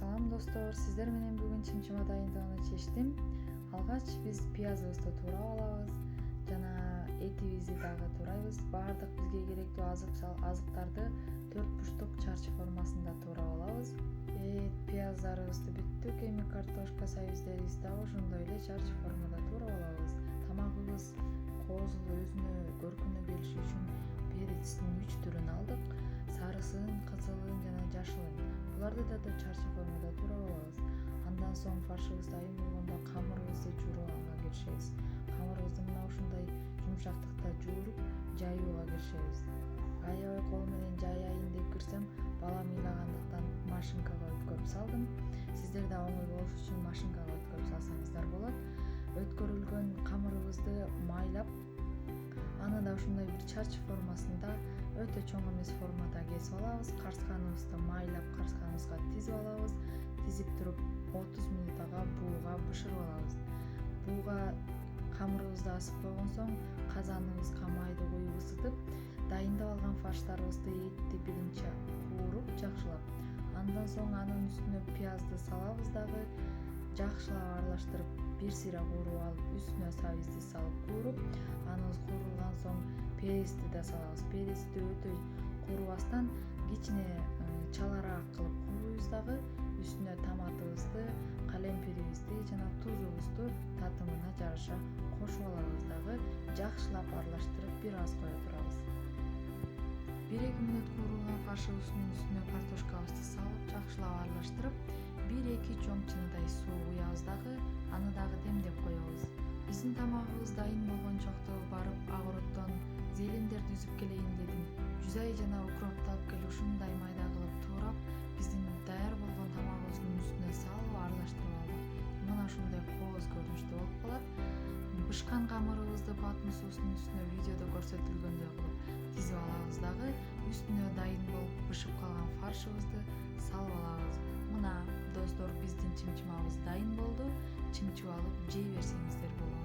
Салам достор, сиздер менен бүгүн чымчыма дайындоону чечтим. Алгач биз пиязыбызды туурап алабыз жана этибизди дагы туурайбыз. Баардык бизге керектүү азыктарды 4 бурчтук чарчы формасында туурап алабыз. Пияздарыбызды бүттүк, эми картошка, сабиздерибизди дагы ошондой эле чарчы формада туурап алабыз. Тамагыбыз коозулуу, өзүнө көркүнө келиши үчүн перецтин 3 түрүн алдык: сарысын, кызылын жана жашылын. Буларды да чарчы формада туурап алабыз. Андан соң фаршыбыз дайын болгондо камырыбызды жууганга киришебиз. Камырыбызды мына ушундай жумшактыкта жууруп, жаюуга киришебиз. Аябай кол менен жаяйын деп кирсем, балам ыйлагандыктан машинкага өткөрүп салдым. Сиздер да оңой болуш үчүн машинкага өткөрүп салсаңыздар болот. Өткөрүлгөн камырыбызды майлап, аны да ушундай бир чарчы формасында, өтө чоң эмес формада кесип алабыз. Карсканыбызды майлап, карсканыбызга тизип алабыз. Тизип туруп 30 минутага бууга бышырып алабыз. Бууга камырыбызды асып койгон соң, казаныбызга майды куюп ысытып, дайындап алган фарштарыбызды, этти биринчи кууруп, жакшылап, андан соң анын үстүнө пиязды салабыз дагы, жакшылап аралаштырып, бир сыйра кууруп алып, үстүнө сабизди салып кууруп, аныбыз куурулган соң перецти да салабыз. Перецти өтө куурубастан кичине чалараак кылып кууруйбуз дагы. Үстүнө томатыбызды, калемпирибизди жана тузубузду татымына жараша кошуп алабыз дагы, жакшылап аралаштырып бир аз кое турабыз. 1-2 мүнөт куурулган фаршыбыздын үстүнө картошкабызды салып, жакшылап аралаштырып, 1-2 чоң чыныдай суу куябыз дагы, аны дагы демдеп коебуз. Биздин тамагыбыз дайын болгончокто барып огороктон зелендерди үзүп келейин дедим. Жузай жана укропду алып келип, ушундай майда кылып туурап, биздин даяр болгон тамагыбыздын үстүнө салып аралаштырып алдык. Мына ушундай кооз көрүнүштө болуп калат. Бышкан камырыбызды баттын суусунун үстүнө видеодо көрсөтүлгөндөй кылып тизип алабыз дагы, үстүнө дайын болуп бышып калган фаршыбызды салып алабыз. Мына достор, биздин чымчымабыз дайын болду. Чымчып алып жей берсеңиздер болот.